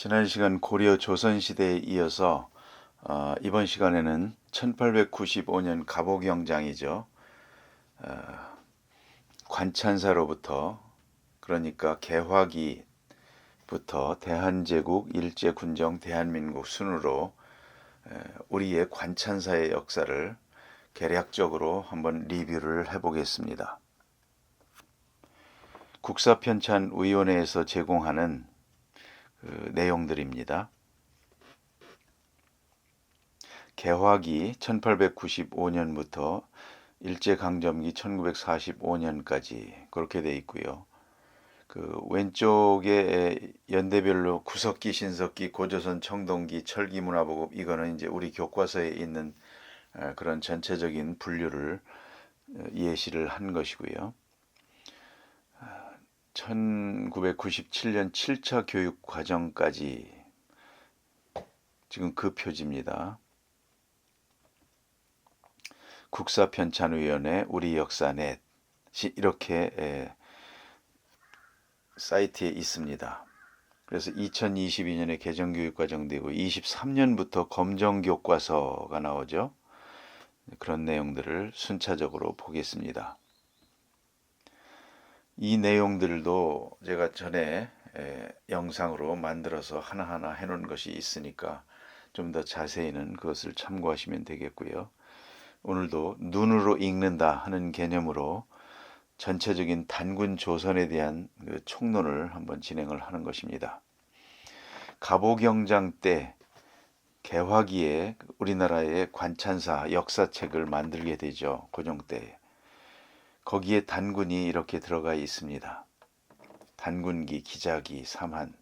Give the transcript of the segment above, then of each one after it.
지난 시간 고려 조선시대에 이어서 이번 시간에는 1895년 갑오경장이죠. 관찬사로부터, 그러니까 개화기부터 대한제국, 일제군정, 대한민국 순으로 우리의 관찬사의 역사를 개략적으로 한번 리뷰를 해보겠습니다. 국사편찬위원회에서 제공하는 내용들입니다. 개화기 1895년부터 일제강점기 1945년까지 그렇게 돼 있고요. 그 왼쪽에 연대별로 구석기, 신석기, 고조선, 청동기, 철기문화보급, 이거는 이제 우리 교과서에 있는 그런 전체적인 분류를 예시를 한 것이고요. 1997년 7차 교육 과정까지 지금 그 표지입니다. 국사편찬위원회 우리 역사넷 이렇게 사이트에 있습니다. 그래서 2022년에 개정교육과정되고 23년부터 검정교과서가 나오죠. 그런 내용들을 순차적으로 보겠습니다. 이 내용들도 제가 전에 영상으로 만들어서 하나하나 해놓은 것이 있으니까 좀 더 자세히는 그것을 참고하시면 되겠고요. 오늘도 눈으로 읽는다 하는 개념으로 전체적인 단군 조선에 대한 그 총론을 한번 진행을 하는 것입니다. 갑오경장 때 개화기에 우리나라의 관찬사 역사책을 만들게 되죠. 고종 때. 거기에 단군이 이렇게 들어가 있습니다. 단군기, 기자기, 삼한,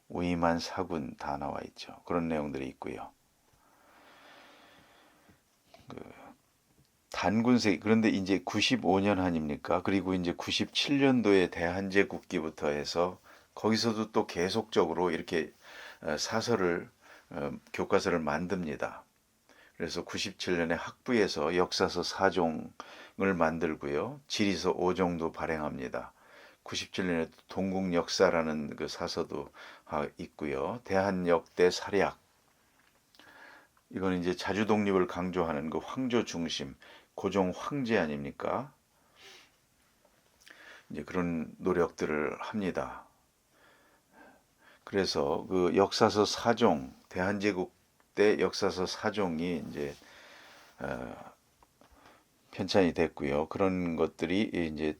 우임한 사군 다 나와 있죠. 그런 내용들이 있고요. 단군세, 그런데 이제 95년 아닙니까? 그리고 이제 97년도에 대한제국기부터 해서 거기서도 또 계속적으로 이렇게 사설을 교과서를 만듭니다. 그래서 97년에 학부에서 역사서 4종을 만들고요. 지리서 5종도 발행합니다. 97년에 동국역사라는 그 사서도 있고요. 대한역대 사략, 이건 이제 자주 독립을 강조하는 그 황조 중심, 고종 황제 아닙니까? 이제 그런 노력들을 합니다. 그래서 그 역사서 4종, 대한제국 때 역사서 4종이 이제 편찬이 됐고요. 그런 것들이 이제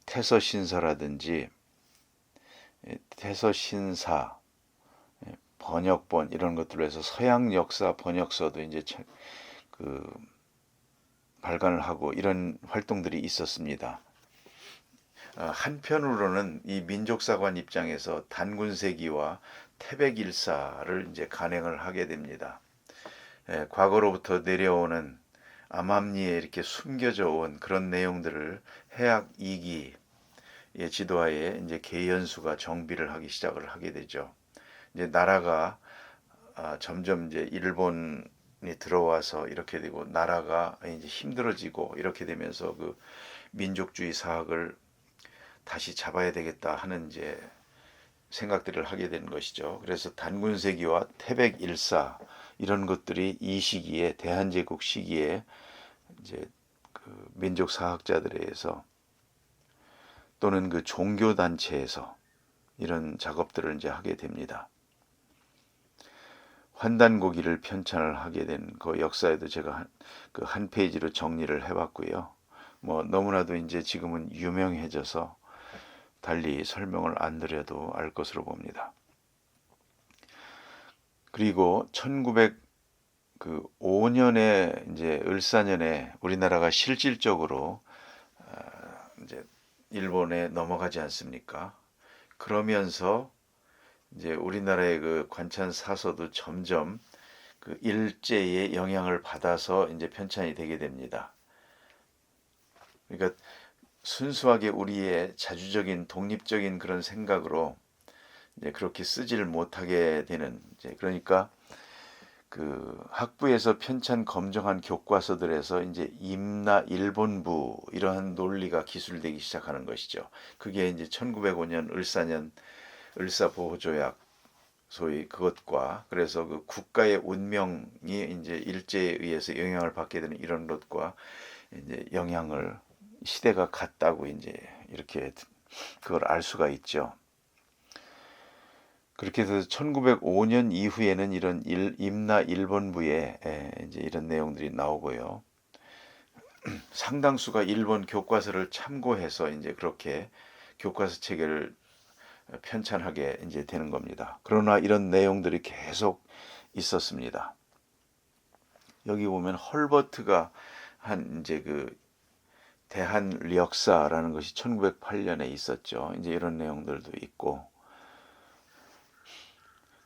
태서신서라든지 태서신사, 번역본 이런 것들로 해서 서양 역사 번역서도 이제 그 발간을 하고 이런 활동들이 있었습니다. 한편으로는 이 민족사관 입장에서 단군세기와 태백일사를 이제 간행을 하게 됩니다. 과거로부터 내려오는 암암리에 이렇게 숨겨져 온 그런 내용들을 해학 2기의 지도하에 이제 계연수가 정비를 하기 시작을 하게 되죠. 이제 나라가 점점 이제 일본이 들어와서 이렇게 되고 나라가 이제 힘들어지고 이렇게 되면서 그 민족주의 사학을 다시 잡아야 되겠다 하는 이제 생각들을 하게 된 것이죠. 그래서 단군세기와 태백일사 이런 것들이 이 시기에 대한제국 시기에 이제 그 민족 사학자들에 의해서 또는 그 종교 단체에서 이런 작업들을 이제 하게 됩니다. 환단고기를 편찬을 하게 된 그 역사에도 제가 한 페이지로 정리를 해봤고요. 뭐 너무나도 이제 지금은 유명해져서 달리 설명을 안 드려도 알 것으로 봅니다. 그리고 1905년에 이제 을사년에 우리나라가 실질적으로 이제 일본에 넘어가지 않습니까? 그러면서 이제 우리나라의 그 관찬 사서도 점점 그 일제의 영향을 받아서 이제 편찬이 되게 됩니다. 그러니까 순수하게 우리의 자주적인 독립적인 그런 생각으로 이제 그렇게 쓰지를 못하게 되는, 이제 그러니까 그 학부에서 편찬 검정한 교과서들에서 이제 임나 일본부 이러한 논리가 기술되기 시작하는 것이죠. 그게 이제 1905년 을사년 을사보호조약 소위 그것과 그래서 그 국가의 운명이 이제 일제에 의해서 영향을 받게 되는 이런 것과 이제 영향을 시대가 같다고 이제 이렇게 그걸 알 수가 있죠. 그렇게 해서 1905년 이후에는 이런 임나 일본부에 이제 이런 내용들이 나오고요. 상당수가 일본 교과서를 참고해서 이제 그렇게 교과서 체계를 편찬하게 이제 되는 겁니다. 그러나 이런 내용들이 계속 있었습니다. 여기 보면 헐버트가 한 이제 그 대한역사라는 것이 1908년에 있었죠. 이제 이런 내용들도 있고,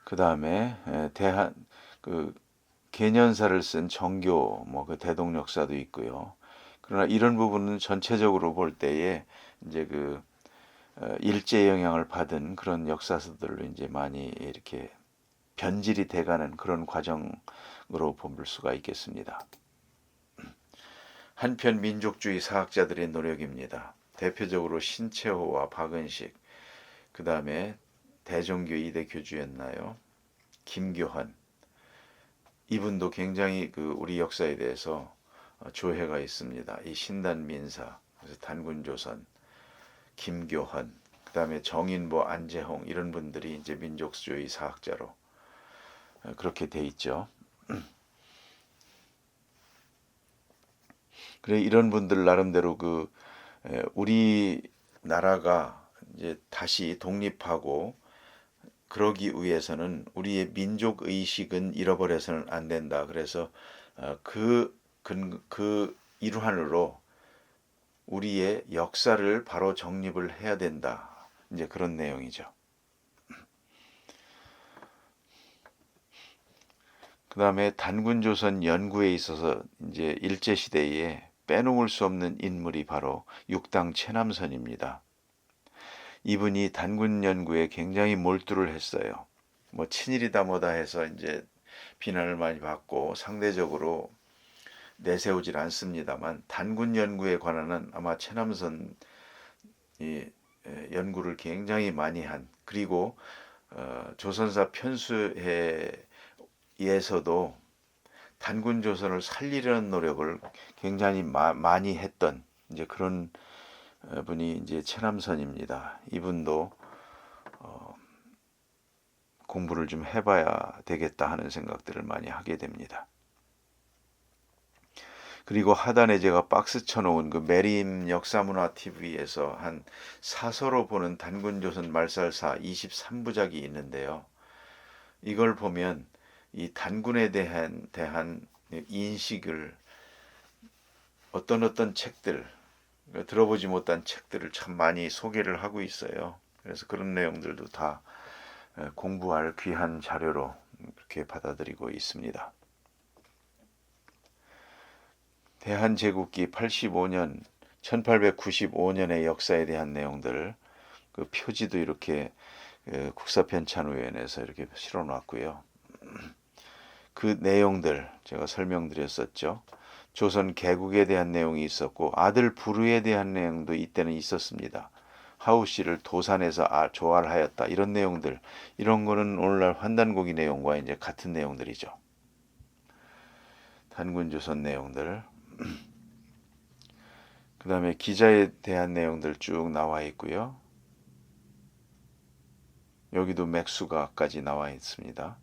그 다음에 대한 그 개년사를 쓴 정교 뭐 그 대동역사도 있고요. 그러나 이런 부분은 전체적으로 볼 때에 이제 그 일제 영향을 받은 그런 역사서들로 이제 많이 이렇게 변질이 돼가는 그런 과정으로 볼 수가 있겠습니다. 한편 민족주의 사학자들의 노력입니다. 대표적으로 신채호와 박은식, 그 다음에 대종교 2대 교주였나요? 김교환. 이분도 굉장히 그 우리 역사에 대해서 조회가 있습니다. 이 신단민사, 그래서 단군조선, 김교환, 그 다음에 정인보, 안재홍 이런 분들이 이제 민족주의 사학자로 그렇게 돼 있죠. 그래 이런 분들 나름대로 그 우리 나라가 이제 다시 독립하고 그러기 위해서는 우리의 민족 의식은 잃어버려서는 안 된다. 그래서 그 일환으로 우리의 역사를 바로 정립을 해야 된다. 이제 그런 내용이죠. 그 다음에 단군조선 연구에 있어서 이제 일제시대에 빼놓을 수 없는 인물이 바로 육당 최남선입니다. 이분이 단군 연구에 굉장히 몰두를 했어요. 뭐 친일이다 뭐다 해서 이제 비난을 많이 받고 상대적으로 내세우질 않습니다만 단군 연구에 관한은 아마 최남선이 연구를 굉장히 많이 한 그리고 조선사 편수에서도 단군 조선을 살리려는 노력을 굉장히 많이 했던 이제 그런 분이 이제 최남선입니다. 이분도 공부를 좀 해봐야 되겠다 하는 생각들을 많이 하게 됩니다. 그리고 하단에 제가 박스 쳐놓은 그 메림 역사문화 TV에서 한 사서로 보는 단군조선 말살사 23부작이 있는데요. 이걸 보면 이 단군에 대한 인식을 어떤 책들 들어보지 못한 책들을 참 많이 소개를 하고 있어요. 그래서 그런 내용들도 다 공부할 귀한 자료로 그렇게 받아들이고 있습니다. 대한제국기 85년 1895년의 역사에 대한 내용들 그 표지도 이렇게 국사편찬위원회에서 이렇게 실어놨고요. 그 내용들 제가 설명드렸었죠. 조선 개국에 대한 내용이 있었고 아들 부르에 대한 내용도 이때는 있었습니다. 하우 씨를 도산에서 조알하였다 이런 내용들 이런 거는 오늘날 환단고기 내용과 이제 같은 내용들이죠. 단군조선 내용들 그 다음에 기자에 대한 내용들 쭉 나와 있고요. 여기도 맥수가까지 나와 있습니다.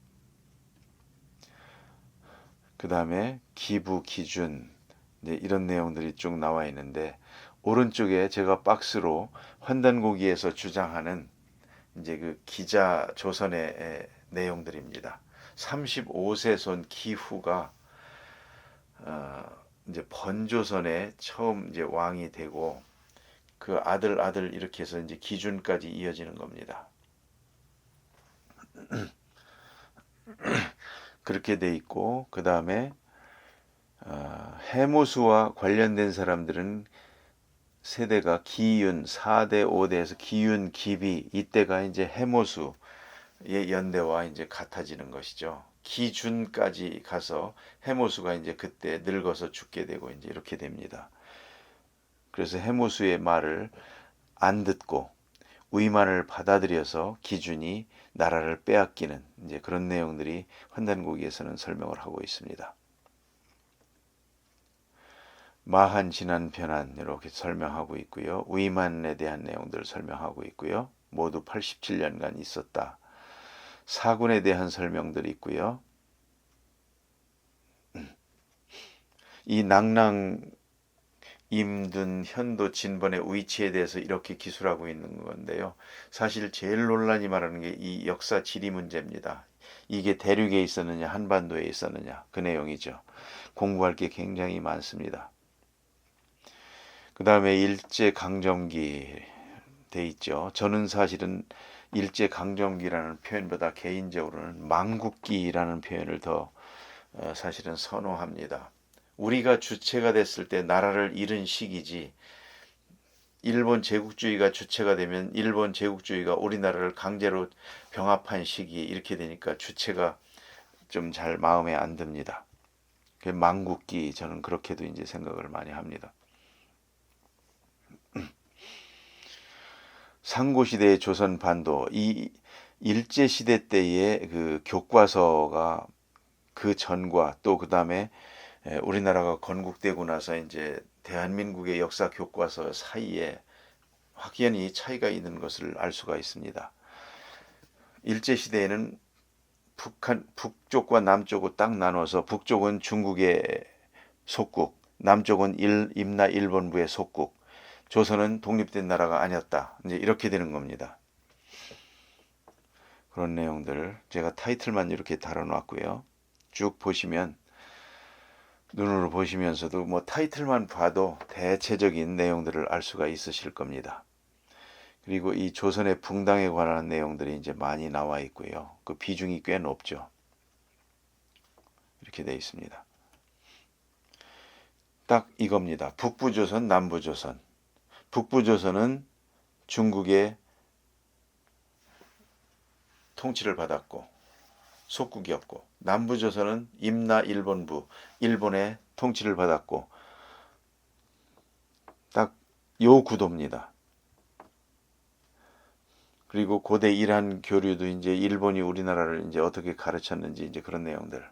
그 다음에 기부 기준 이런 내용들이 쭉 나와 있는데 오른쪽에 제가 박스로 환단고기에서 주장하는 이제 그 기자 조선의 내용들입니다. 35세 손 기후가 이제 번조선에 처음 이제 왕이 되고 그 아들 이렇게 해서 이제 기준까지 이어지는 겁니다. 그렇게 돼 있고 그 다음에 해모수와 관련된 사람들은 세대가 기윤 4대 5대에서 기윤 기비 이때가 이제 해모수의 연대와 이제 같아지는 것이죠. 기준까지 가서 해모수가 이제 그때 늙어서 죽게 되고 이제 이렇게 됩니다. 그래서 해모수의 말을 안 듣고 위만을 받아들여서 기준이 나라를 빼앗기는 이제 그런 내용들이 환단고기에서는 설명을 하고 있습니다. 마한 진한 변한 이렇게 설명하고 있고요. 위만에 대한 내용들을 설명하고 있고요. 모두 87년간 있었다. 사군에 대한 설명들이 있고요. 이 낭랑 임든 현도 진번의 위치에 대해서 이렇게 기술하고 있는 건데요. 사실 제일 논란이 말하는 게 이 역사 지리 문제입니다. 이게 대륙에 있었느냐 한반도에 있었느냐 그 내용이죠. 공부할 게 굉장히 많습니다. 그 다음에 일제강점기 돼 있죠. 저는 사실은 일제강점기라는 표현보다 개인적으로는 망국기라는 표현을 더 사실은 선호합니다. 우리가 주체가 됐을 때 나라를 잃은 시기지 일본 제국주의가 주체가 되면 일본 제국주의가 우리나라를 강제로 병합한 시기 이렇게 되니까 주체가 좀 잘 마음에 안 듭니다. 망국기 저는 그렇게도 이제 생각을 많이 합니다. 상고시대의 조선 반도 이 일제시대 때의 그 교과서가 그 전과 또 그 다음에 우리나라가 건국되고 나서 이제 대한민국의 역사 교과서 사이에 확연히 차이가 있는 것을 알 수가 있습니다. 일제시대에는 북쪽과 남쪽으로 딱 나눠서 북쪽은 중국의 속국, 남쪽은 임나 일본부의 속국, 조선은 독립된 나라가 아니었다. 이제 이렇게 되는 겁니다. 그런 내용들 제가 타이틀만 이렇게 달아놨고요. 쭉 보시면 눈으로 보시면서도 뭐 타이틀만 봐도 대체적인 내용들을 알 수가 있으실 겁니다. 그리고 이 조선의 붕당에 관한 내용들이 이제 많이 나와 있고요. 그 비중이 꽤 높죠. 이렇게 되어 있습니다. 딱 이겁니다. 북부조선, 남부조선. 북부조선은 중국의 통치를 받았고 속국이었고 남부조선은 임나 일본부, 일본의 통치를 받았고 딱 요 구도입니다. 그리고 고대 이란 교류도 이제 일본이 우리나라를 이제 어떻게 가르쳤는지 이제 그런 내용들.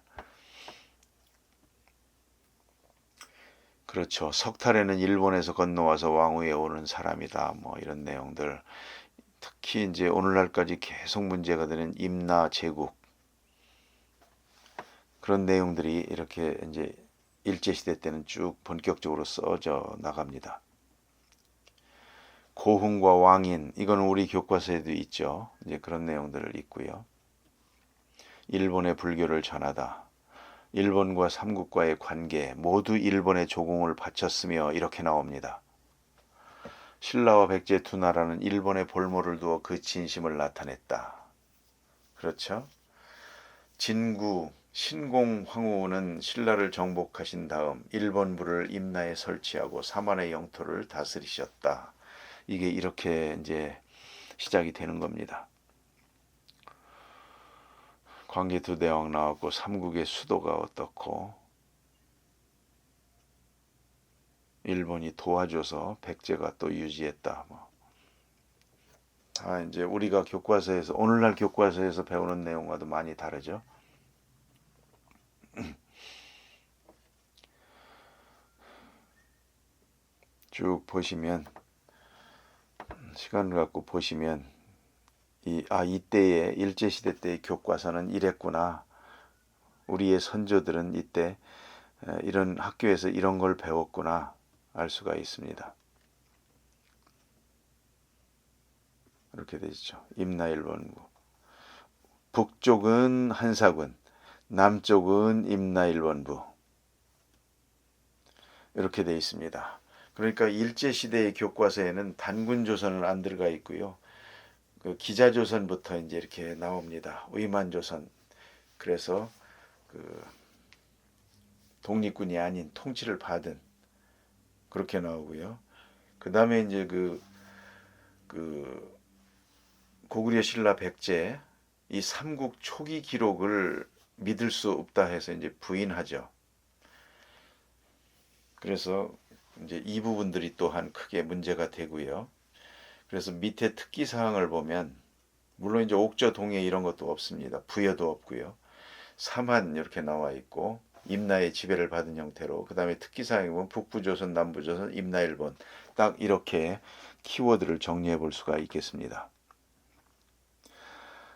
그렇죠. 석탈에는 일본에서 건너와서 왕위에 오른 사람이다. 뭐 이런 내용들. 특히 이제 오늘날까지 계속 문제가 되는 임나 제국. 그런 내용들이 이렇게 이제 일제시대 때는 쭉 본격적으로 써져 나갑니다. 고흥과 왕인, 이건 우리 교과서에도 있죠. 이제 그런 내용들을 있고요. 일본의 불교를 전하다. 일본과 삼국과의 관계, 모두 일본의 조공을 바쳤으며 이렇게 나옵니다. 신라와 백제 두 나라는 일본의 볼모를 두어 그 진심을 나타냈다. 그렇죠? 진구, 신공 황후는 신라를 정복하신 다음 일본부를 임나에 설치하고 삼한의 영토를 다스리셨다. 이게 이렇게 이제 시작이 되는 겁니다. 광개토대왕 나왔고 삼국의 수도가 어떻고 일본이 도와줘서 백제가 또 유지했다. 뭐. 다 이제 우리가 교과서에서 오늘날 교과서에서 배우는 내용과도 많이 다르죠. 쭉 보시면 시간을 갖고 보시면 이때의 일제시대 때의 교과서는 이랬구나. 우리의 선조들은 이때 이런 학교에서 이런 걸 배웠구나 알 수가 있습니다. 이렇게 되죠. 임나일본부. 북쪽은 한사군, 남쪽은 임나일본부. 이렇게 되어 있습니다. 그러니까 일제시대의 교과서에는 단군조선은 안 들어가 있고요. 그 기자조선부터 이제 이렇게 나옵니다. 위만조선. 그래서 그 독립군이 아닌 통치를 받은 그렇게 나오고요. 그 다음에 이제 그 고구려 신라 백제 이 삼국 초기 기록을 믿을 수 없다 해서 이제 부인하죠. 그래서 이제 이 부분들이 또한 크게 문제가 되고요. 그래서 밑에 특기 사항을 보면 물론 이제 옥저 동해 이런 것도 없습니다. 부여도 없고요. 삼한 이렇게 나와 있고 임나의 지배를 받은 형태로 그 다음에 특기사항이 보면 북부조선, 남부조선, 임나일본 딱 이렇게 키워드를 정리해 볼 수가 있겠습니다.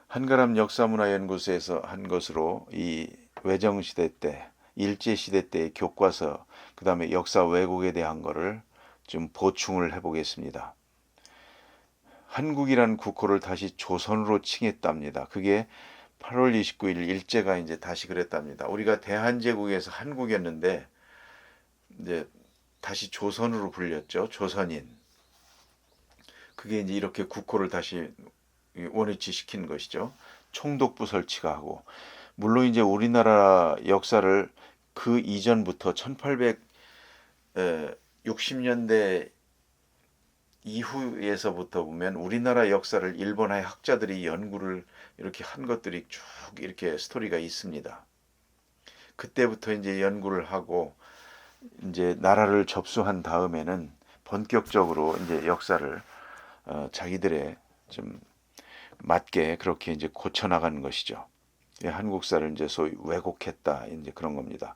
한가람 역사문화연구소에서 한 것으로 이 외정시대 때 일제시대 때의 교과서 그 다음에 역사 왜곡에 대한 거를 좀 보충을 해보겠습니다. 한국이라는 국호를 다시 조선으로 칭했답니다. 그게 8월 29일 일제가 이제 다시 그랬답니다. 우리가 대한제국에서 한국이었는데 이제 다시 조선으로 불렸죠. 조선인. 그게 이제 이렇게 국호를 다시 원위치 시킨 것이죠. 총독부 설치가 하고 물론 이제 우리나라 역사를 그 이전부터 1860년대 이후에서부터 보면 우리나라 역사를 일본의 학자들이 연구를 이렇게 한 것들이 쭉 이렇게 스토리가 있습니다. 그때부터 이제 연구를 하고 이제 나라를 접수한 다음에는 본격적으로 이제 역사를 자기들의 좀 맞게 그렇게 이제 고쳐 나가는 것이죠. 한국사를 이제 소위 왜곡했다 이제 그런 겁니다.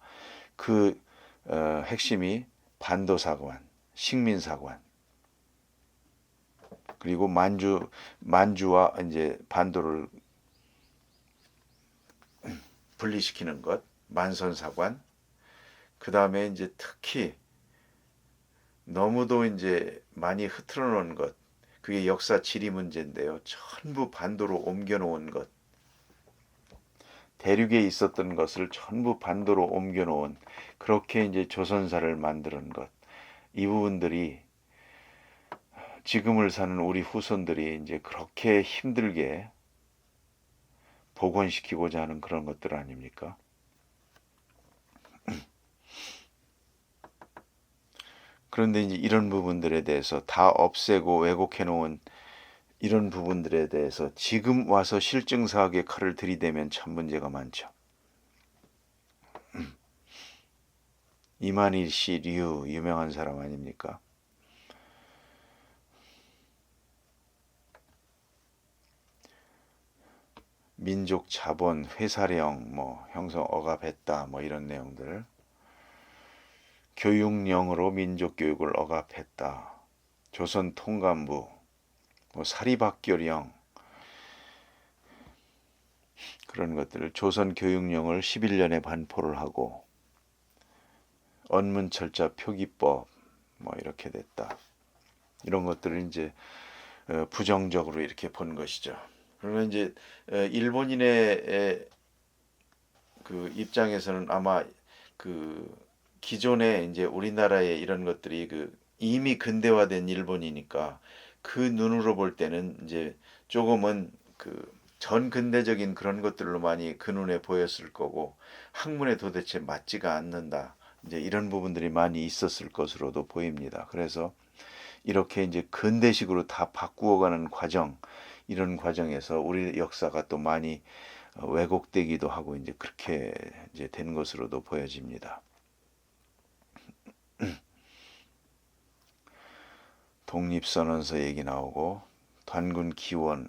그 핵심이 반도사관, 식민사관, 그리고 만주와 이제 반도를 분리시키는 것, 만선사관. 그 다음에 이제 특히 너무도 이제 많이 흐트러 놓은 것, 그게 역사 지리 문제인데요. 전부 반도로 옮겨 놓은 것. 대륙에 있었던 것을 전부 반도로 옮겨 놓은 그렇게 이제 조선사를 만드는 것. 이 부분들이 지금을 사는 우리 후손들이 이제 그렇게 힘들게 복원시키고자 하는 그런 것들 아닙니까? 그런데 이제 이런 부분들에 대해서 다 없애고 왜곡해 놓은 이런 부분들에 대해서 지금 와서 실증사학의 칼을 들이대면 참 문제가 많죠. 이만희 씨, 류 유명한 사람 아닙니까? 민족 자본, 회사령, 뭐 형성 억압했다, 뭐 이런 내용들. 교육령으로 민족 교육을 억압했다. 조선 통감부, 뭐 사립학교령 그런 것들을 조선 교육령을 11년에 반포를 하고 언문철자 표기법 뭐 이렇게 됐다. 이런 것들을 이제 부정적으로 이렇게 본 것이죠. 그러면 이제 일본인의 그 입장에서는 아마 그 기존에 이제 우리나라의 이런 것들이 그 이미 근대화된 일본이니까 그 눈으로 볼 때는 이제 조금은 그 전근대적인 그런 것들로 많이 그 눈에 보였을 거고 학문에 도대체 맞지가 않는다. 이제 이런 부분들이 많이 있었을 것으로도 보입니다. 그래서 이렇게 이제 근대식으로 다 바꾸어가는 과정, 이런 과정에서 우리 역사가 또 많이 왜곡되기도 하고 이제 그렇게 이제 된 것으로도 보여집니다. 독립선언서 얘기 나오고 단군 기원,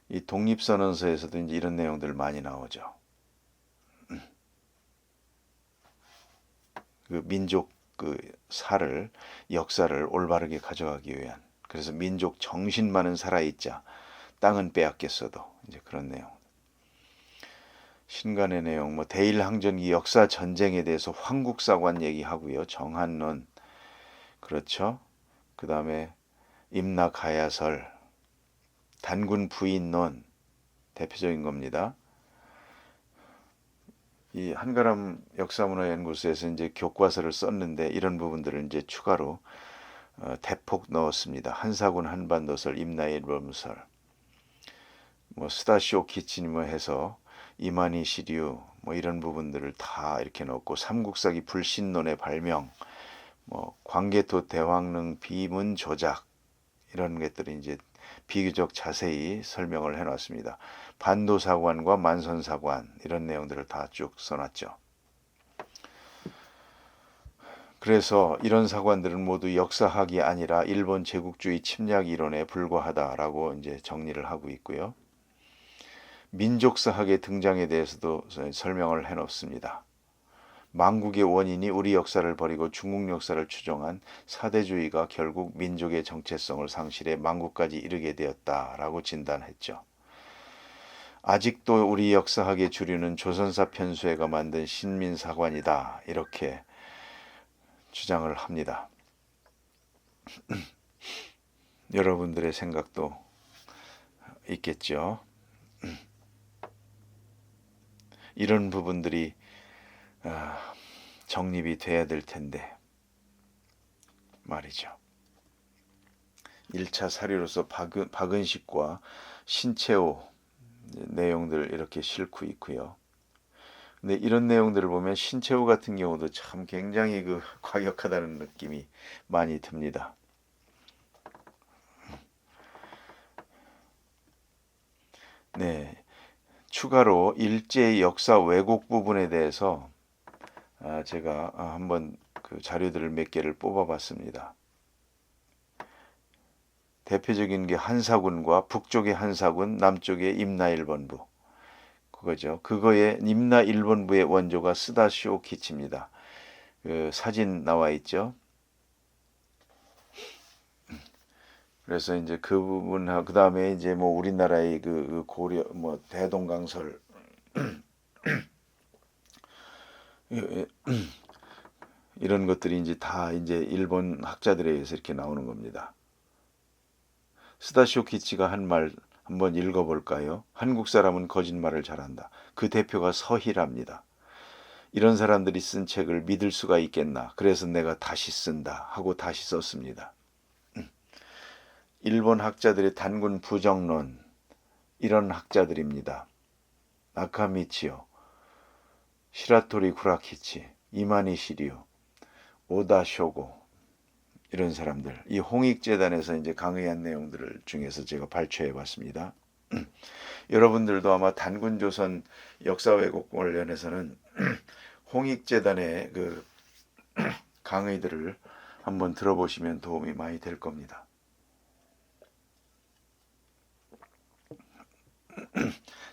이 독립선언서에서도 이제 이런 내용들 많이 나오죠. 그 민족 그 사를 역사를 올바르게 가져가기 위한, 그래서 민족 정신만은 살아있자 땅은 빼앗겼어도 이제 그런 내용. 신간의 내용 뭐 대일항전기 역사 전쟁에 대해서 황국사관 얘기하고요. 정한론 그렇죠. 그 다음에 임나가야설, 단군 부인론 대표적인 겁니다. 이 한가람 역사문화연구소에서 이제 교과서를 썼는데 이런 부분들을 이제 추가로 대폭 넣었습니다. 한사군 한반도설, 임나일본설, 뭐 스다시오 키치니모 해서 이만희 시류 뭐 이런 부분들을 다 이렇게 넣고 삼국사기 불신론의 발명, 뭐 광개토 대왕릉 비문 조작 이런 것들이 이제 비교적 자세히 설명을 해놨습니다. 반도사관과 만선사관 이런 내용들을 다 쭉 써놨죠. 그래서 이런 사관들은 모두 역사학이 아니라 일본 제국주의 침략 이론에 불과하다라고 이제 정리를 하고 있고요. 민족사학의 등장에 대해서도 설명을 해놓습니다. 망국의 원인이 우리 역사를 버리고 중국 역사를 추종한 사대주의가 결국 민족의 정체성을 상실해 망국까지 이르게 되었다라고 진단했죠. 아직도 우리 역사학의 주류는 조선사 편수회가 만든 신민사관이다 이렇게 주장을 합니다. 여러분들의 생각도 있겠죠. 이런 부분들이 정립이 돼야 될 텐데 말이죠. 1차 사료로서 박은식과 신채호 내용들 이렇게 싣고 있고요. 근데 이런 내용들을 보면 신채호 같은 경우도 참 굉장히 과격하다는 느낌이 많이 듭니다. 네, 추가로 일제의 역사 왜곡 부분에 대해서 제가 한번 자료들을 몇 개를 뽑아봤습니다. 대표적인 게 한사군과 북쪽의 한사군, 남쪽의 임나 1본부. 그거죠. 그거의 임나 1본부의 원조가 스다시오 키치입니다. 사진 나와 있죠. 그래서 이제 그 부분하고 그 다음에 이제 뭐 우리나라의 고려 뭐 대동강설 이런 것들이 이제 다 이제 일본 학자들에 의해서 이렇게 나오는 겁니다. 스다시오 키치가 한 말 한번 읽어볼까요? 한국 사람은 거짓말을 잘한다. 그 대표가 서희랍니다. 이런 사람들이 쓴 책을 믿을 수가 있겠나. 그래서 내가 다시 쓴다 하고 다시 썼습니다. 일본 학자들의 단군 부정론 이런 학자들입니다. 나카미치요, 시라토리 구라키치, 이마니 시리우, 오다 쇼고 이런 사람들, 이 홍익재단에서 이제 강의한 내용들을 중에서 제가 발췌해 봤습니다. 여러분들도 아마 단군조선 역사 왜곡 관련해서는 홍익재단의 강의들을 한번 들어보시면 도움이 많이 될 겁니다.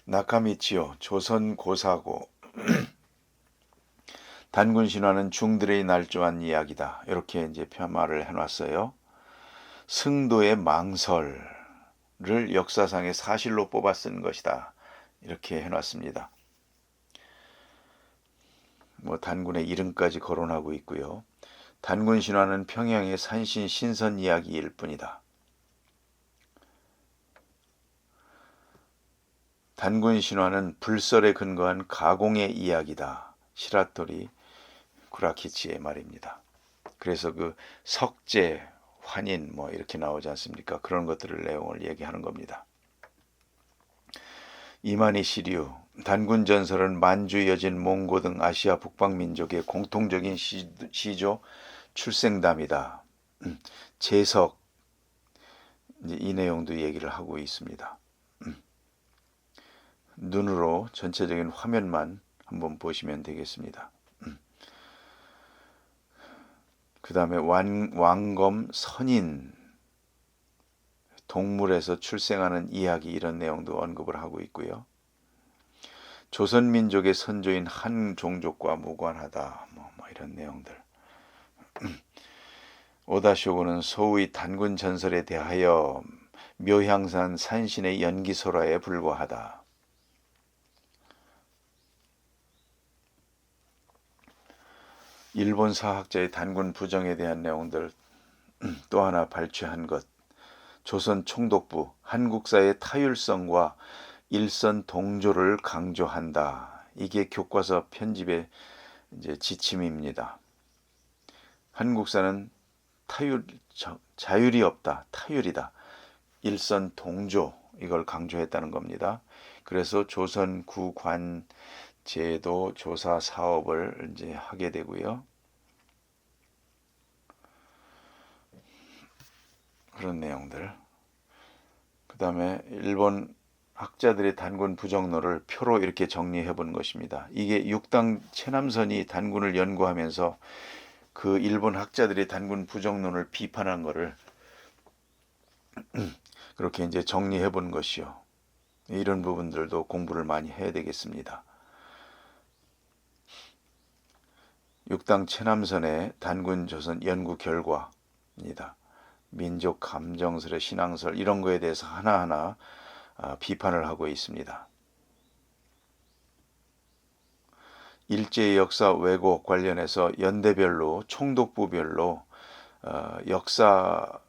나카미치요, 조선 고사고 단군 신화는 중들의 날조한 이야기다. 이렇게 이제 표말을 해놨어요. 승도의 망설을 역사상의 사실로 뽑아 쓴 것이다. 이렇게 해놨습니다. 뭐 단군의 이름까지 거론하고 있고요. 단군 신화는 평양의 산신 신선 이야기일 뿐이다. 단군 신화는 불설에 근거한 가공의 이야기다. 시라토리 구라키치의 말입니다. 그래서 석재, 환인 뭐 이렇게 나오지 않습니까? 그런 것들을 내용을 얘기하는 겁니다. 이마니 시류, 단군 전설은 만주, 여진, 몽고 등 아시아 북방 민족의 공통적인 시조 출생담이다. 제석 이 내용도 얘기를 하고 있습니다. 눈으로 전체적인 화면만 한번 보시면 되겠습니다. 그 다음에 왕검 선인, 동물에서 출생하는 이야기 이런 내용도 언급을 하고 있고요. 조선민족의 선조인 한 종족과 무관하다 뭐 이런 내용들. 오다쇼군은 소의 단군 전설에 대하여 묘향산 산신의 연기설화에 불과하다. 일본 사학자의 단군 부정에 대한 내용들 또 하나 발췌한 것. 조선 총독부 한국사의 타율성과 일선 동조를 강조한다. 이게 교과서 편집의 이제 지침입니다. 한국사는 자율이 없다. 타율이다. 일선 동조 이걸 강조했다는 겁니다. 그래서 조선 구관 제도 조사 사업을 이제 하게 되고요. 그런 내용들. 그 다음에 일본 학자들의 단군 부정론을 표로 이렇게 정리해 본 것입니다. 이게 육당 최남선이 단군을 연구하면서 그 일본 학자들이 단군 부정론을 비판한 거를 그렇게 이제 정리해 본 것이요. 이런 부분들도 공부를 많이 해야 되겠습니다. 육당 체남선의 단군 조선 연구 결과입니다. 민족 감정설의 신앙설 이런 거에 대해서 하나하나 비판을 하고 있습니다. 일제의 역사 왜곡 관련해서 연대별로 총독부별로 역사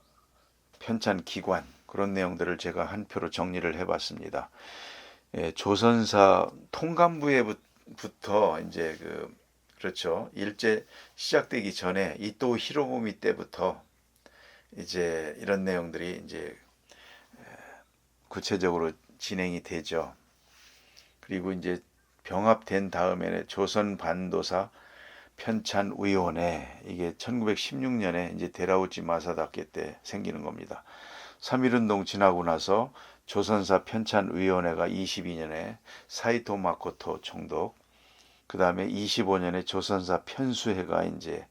편찬 기관 그런 내용들을 제가 한 표로 정리를 해봤습니다. 조선사 통감부에부터 이제 그렇죠. 일제 시작되기 전에 이토 히로부미 때부터 이제 이런 내용들이 이제 구체적으로 진행이 되죠. 그리고 이제 병합된 다음에는 조선반도사 편찬위원회 이게 1916년에 이제 데라우치 마사다케 때 생기는 겁니다. 3.1운동 지나고 나서 조선사 편찬위원회가 22년에 사이토 마코토 총독, 그 다음에 25년에 조선사 편수회가 이제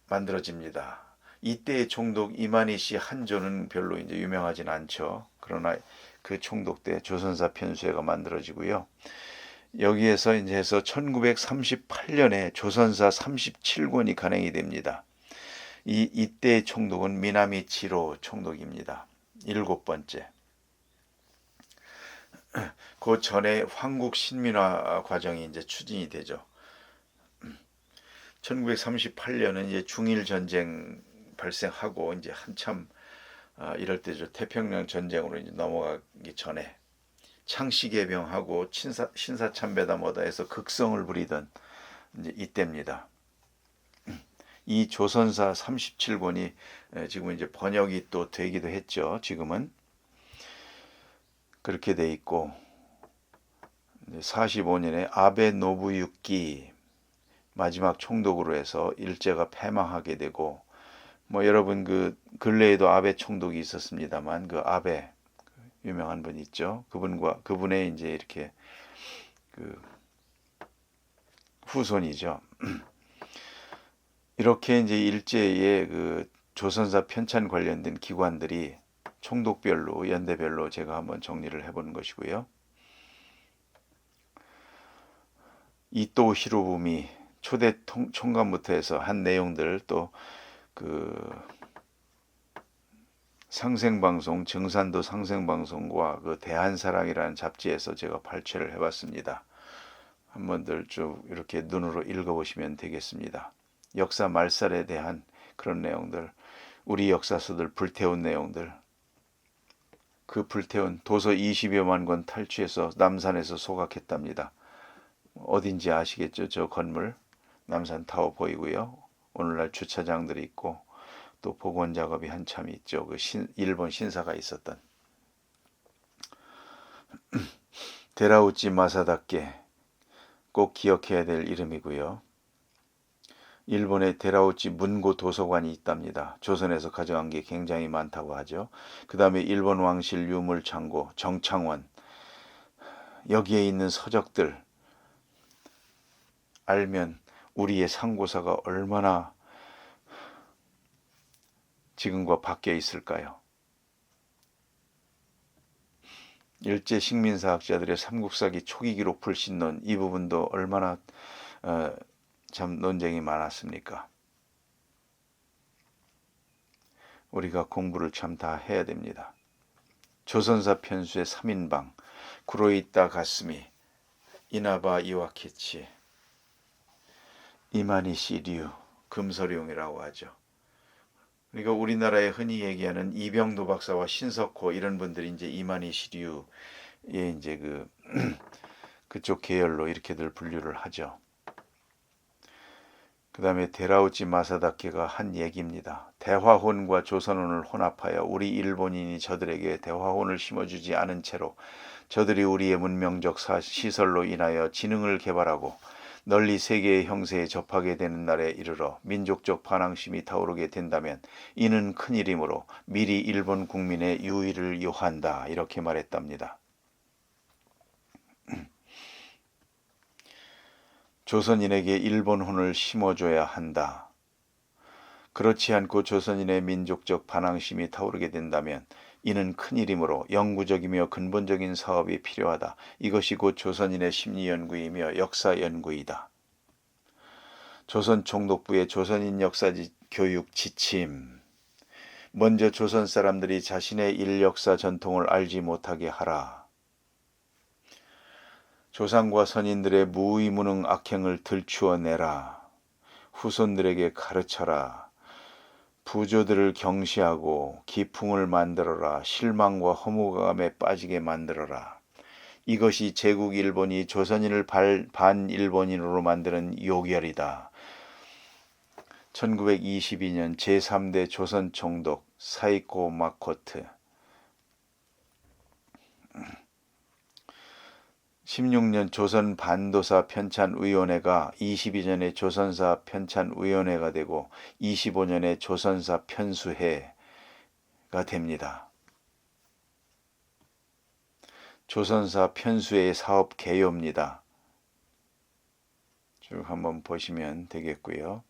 만들어집니다. 이때의 총독 이만희 한조는 별로 이제 유명하진 않죠. 그러나 그 총독 때 조선사 편수회가 만들어지고요. 여기에서 이제 해서 1938년에 조선사 37권이 간행이 됩니다. 이때의 총독은 미나미치로 총독입니다. 7번째. 그 전에 황국 신민화 과정이 이제 추진이 되죠. 1938년은 이제 중일 전쟁 발생하고 이제 한참 이럴 때죠. 태평양 전쟁으로 이제 넘어가기 전에 창씨개병하고 신사참배다 뭐다 해서 극성을 부리던 이제 이때입니다. 이 조선사 37권이 지금 이제 번역이 또 되기도 했죠. 지금은 그렇게 돼 있고 45년에 아베 노부유키 마지막 총독으로 해서 일제가 패망하게 되고 뭐 여러분 그 근래에도 아베 총독이 있었습니다만 그 아베 유명한 분 있죠. 그분의 이제 이렇게 그 후손이죠. 이렇게 이제 일제의 그 조선사 편찬 관련된 기관들이 총독별로 연대별로 제가 한번 정리를 해보는 것이고요. 이토 히로부미 초대 총감부터 해서 한 내용들 또 그 상생방송 증산도 상생방송과 그 대한사랑이라는 잡지에서 제가 발췌를 해봤습니다. 한번들 쭉 이렇게 눈으로 읽어보시면 되겠습니다. 역사 말살에 대한 그런 내용들, 우리 역사서들 불태운 내용들, 그 불태운 도서 20여만 권 탈취해서 남산에서 소각했답니다. 어딘지 아시겠죠? 저 건물 남산 타워 보이고요. 오늘날 주차장들이 있고 또 복원 작업이 한참 있죠. 그 일본 신사가 있었던 데라우치 마사다케 꼭 기억해야 될 이름이고요. 일본의 데라우치 문고 도서관이 있답니다. 조선에서 가져간 게 굉장히 많다고 하죠. 그 다음에 일본 왕실 유물창고 정창원 여기에 있는 서적들 알면 우리의 상고사가 얼마나 지금과 바뀌어 있을까요? 일제 식민사학자들의 삼국사기 초기 기록 불신론 이 부분도 얼마나 참 논쟁이 많았습니까? 우리가 공부를 참 다 해야 됩니다. 조선사 편수의 3인방 구로이타 가스미 이나바 이와키치 이마니시 류 금서룡이라고 하죠. 그러니까 우리나라에 흔히 얘기하는 이병도 박사와 신석호 이런 분들이 이제 이마니시 류의 이제 그쪽 계열로 이렇게들 분류를 하죠. 그 다음에 데라우치 마사다케가 한 얘기입니다. 대화혼과 조선혼을 혼합하여 우리 일본인이 저들에게 대화혼을 심어주지 않은 채로 저들이 우리의 문명적 시설로 인하여 지능을 개발하고 널리 세계의 형세에 접하게 되는 날에 이르러 민족적 반항심이 타오르게 된다면 이는 큰일이므로 미리 일본 국민의 유의를 요한다 이렇게 말했답니다. 조선인에게 일본혼을 심어줘야 한다. 그렇지 않고 조선인의 민족적 반항심이 타오르게 된다면 이는 큰일이므로 영구적이며 근본적인 사업이 필요하다. 이것이 곧 조선인의 심리연구이며 역사연구이다. 조선 총독부의 조선인 역사 교육 지침. 먼저 조선 사람들이 자신의 일역사 전통을 알지 못하게 하라. 조상과 선인들의 무의무능 악행을 들추어내라. 후손들에게 가르쳐라. 부조들을 경시하고 기풍을 만들어라. 실망과 허무감에 빠지게 만들어라. 이것이 제국 일본이 조선인을 반일본인으로 만드는 요결이다. 1922년 제3대 조선 총독 사이코 마코트. 16년 조선 반도사 편찬위원회가 22년에 조선사 편찬위원회가 되고 25년에 조선사 편수회가 됩니다. 조선사 편수회의 사업 개요입니다. 쭉 한번 보시면 되겠고요.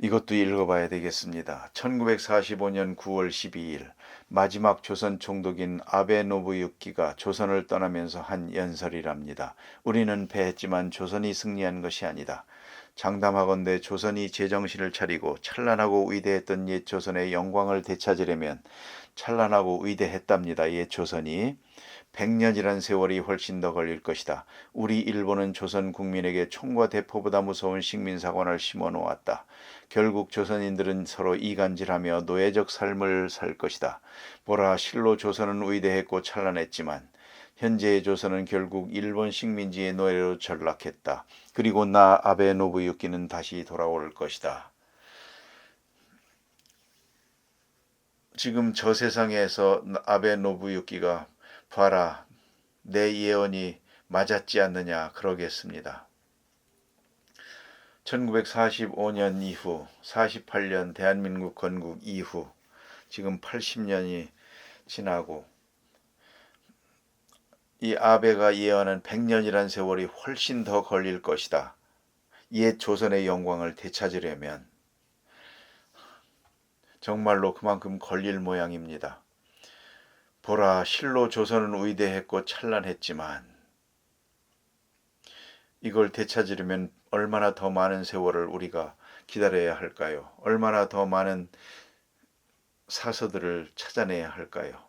이것도 읽어봐야 되겠습니다. 1945년 9월 12일 마지막 조선 총독인 아베 노부유키가 조선을 떠나면서 한 연설이랍니다. 우리는 패했지만 조선이 승리한 것이 아니다. 장담하건대 조선이 제정신을 차리고 찬란하고 위대했던 옛 조선의 영광을 되찾으려면 찬란하고 위대했답니다. 옛 조선이 100년이란 세월이 훨씬 더 걸릴 것이다. 우리 일본은 조선 국민에게 총과 대포보다 무서운 식민사관을 심어놓았다. 결국 조선인들은 서로 이간질하며 노예적 삶을 살 것이다. 보라, 실로 조선은 위대했고 찬란했지만 현재의 조선은 결국 일본 식민지의 노예로 전락했다. 그리고 나 아베 노부유키는 다시 돌아올 것이다. 지금 저 세상에서 아베 노부유키가 봐라, 내 예언이 맞았지 않느냐 그러겠습니다. 1945년 이후 48년 대한민국 건국 이후 지금 80년이 지나고 이 아베가 예언한 100년이란 세월이 훨씬 더 걸릴 것이다. 옛 조선의 영광을 되찾으려면 정말로 그만큼 걸릴 모양입니다. 보라, 실로 조선은 위대했고 찬란했지만 이걸 되찾으려면 얼마나 더 많은 세월을 우리가 기다려야 할까요? 얼마나 더 많은 사서들을 찾아내야 할까요?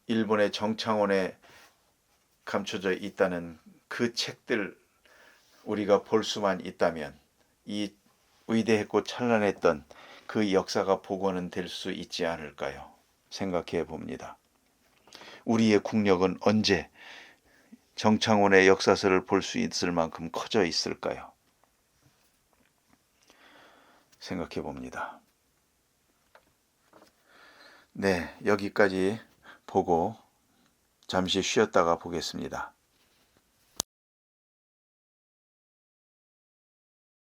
일본의 정창원에 감춰져 있다는 그 책들 우리가 볼 수만 있다면 이 위대했고 찬란했던 그 역사가 복원은 될 수 있지 않을까요? 생각해 봅니다. 우리의 국력은 언제 정창원의 역사서를 볼 수 있을 만큼 커져 있을까요? 생각해 봅니다. 네, 여기까지 보고 잠시 쉬었다가 보겠습니다.